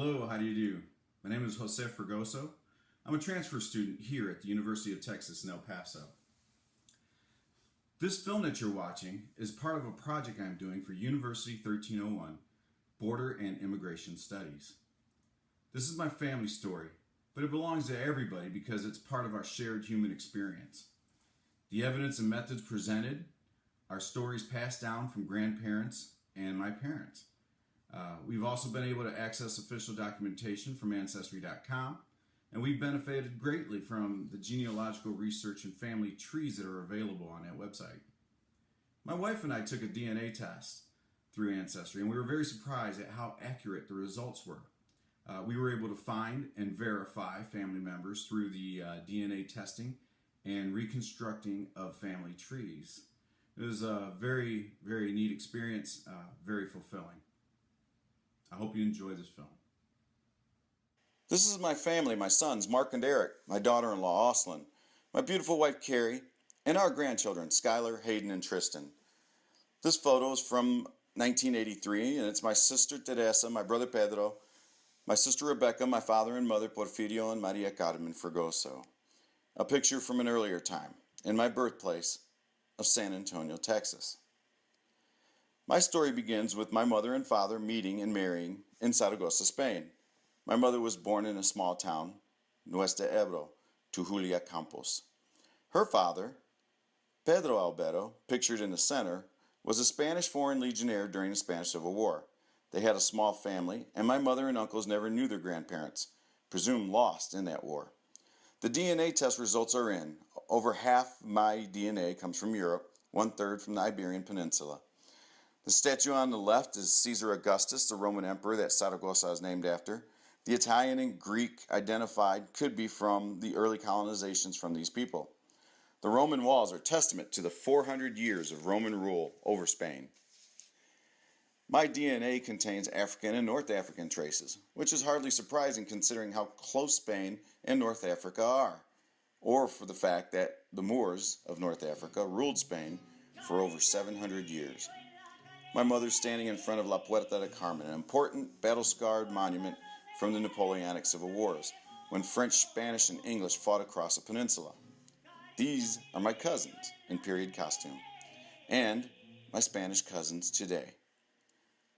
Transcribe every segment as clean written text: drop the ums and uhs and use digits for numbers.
Hello, how do you do? My name is Jose Fragoso. I'm a transfer student here at the University of Texas in El Paso. This film that you're watching is part of a project I'm doing for University 1301, Border and Immigration Studies. This is my family story, but it belongs to everybody because it's part of our shared human experience. The evidence and methods presented are stories passed down from grandparents and my parents. We've also been able to access official documentation from Ancestry.com, and we've benefited greatly from the genealogical research and family trees that are available on that website. My wife and I took a DNA test through Ancestry, and we were very surprised at how accurate the results were. We were able to find and verify family members through the DNA testing and reconstructing of family trees. It was a very, very neat experience, very fulfilling. I hope you enjoy this film. This is my family, my sons, Mark and Eric, my daughter-in-law, Oslin, my beautiful wife, Carrie, and our grandchildren, Skylar, Hayden, and Tristan. This photo is from 1983, and it's my sister, Teresa, my brother, Pedro, my sister, Rebecca, my father and mother, Porfirio and Maria Carmen Fragoso. A picture from an earlier time, in my birthplace of San Antonio, Texas. My story begins with my mother and father meeting and marrying in Zaragoza, Spain. My mother was born in a small town, Nuestra Ebro, to Julia Campos. Her father, Pedro Alberto, pictured in the center, was a Spanish foreign legionnaire during the Spanish Civil War. They had a small family, and my mother and uncles never knew their grandparents, presumed lost in that war. The DNA test results are in. Over half my DNA comes from Europe, 1/3 from the Iberian Peninsula. The statue on the left is Caesar Augustus, the Roman emperor that Zaragoza is named after. The Italian and Greek identified could be from the early colonizations from these people. The Roman walls are testament to the 400 years of Roman rule over Spain. My DNA contains African and North African traces, which is hardly surprising considering how close Spain and North Africa are, or for the fact that the Moors of North Africa ruled Spain for over 700 years. My mother's standing in front of La Puerta de Carmen, an important battle-scarred monument from the Napoleonic Civil Wars, when French, Spanish, and English fought across the peninsula. These are my cousins in period costume, and my Spanish cousins today.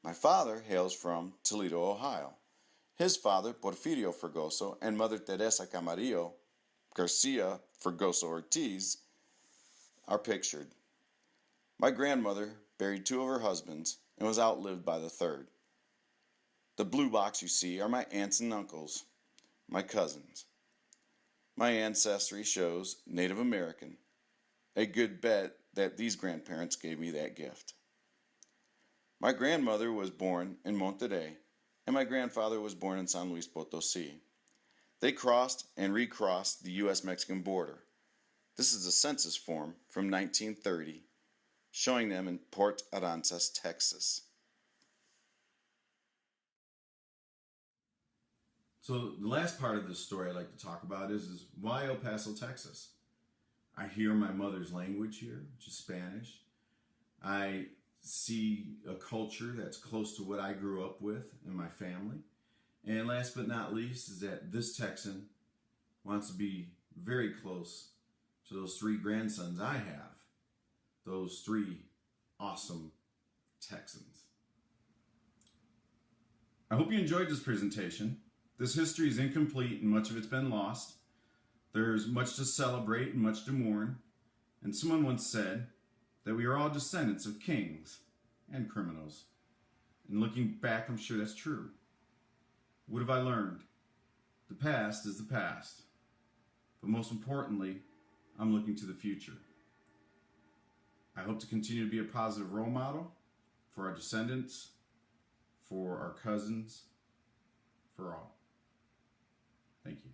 My father hails from Toledo, Ohio. His father, Porfirio Fragoso, and mother Teresa Camarillo Garcia Fragoso Ortiz are pictured. My grandmother buried 2 of her husbands and was outlived by the 3rd. The blue box you see are my aunts and uncles, my cousins. My ancestry shows Native American, a good bet that these grandparents gave me that gift. My grandmother was born in Monterrey, and my grandfather was born in San Luis Potosí. They crossed and recrossed the U.S.-Mexican border. This is a census form from 1930, showing them in Port Aransas, Texas. So the last part of this story I'd like to talk about is why El Paso, Texas? I hear my mother's language here, which is Spanish. I see a culture that's close to what I grew up with in my family. And last but not least is that this Texan wants to be very close to those 3 grandsons I have. Those 3 awesome Texans. I hope you enjoyed this presentation. This history is incomplete and much of it's been lost. There's much to celebrate and much to mourn. And someone once said that we are all descendants of kings and criminals. And looking back, I'm sure that's true. What have I learned? The past is the past. But most importantly, I'm looking to the future. I hope to continue to be a positive role model for our descendants, for our cousins, for all. Thank you.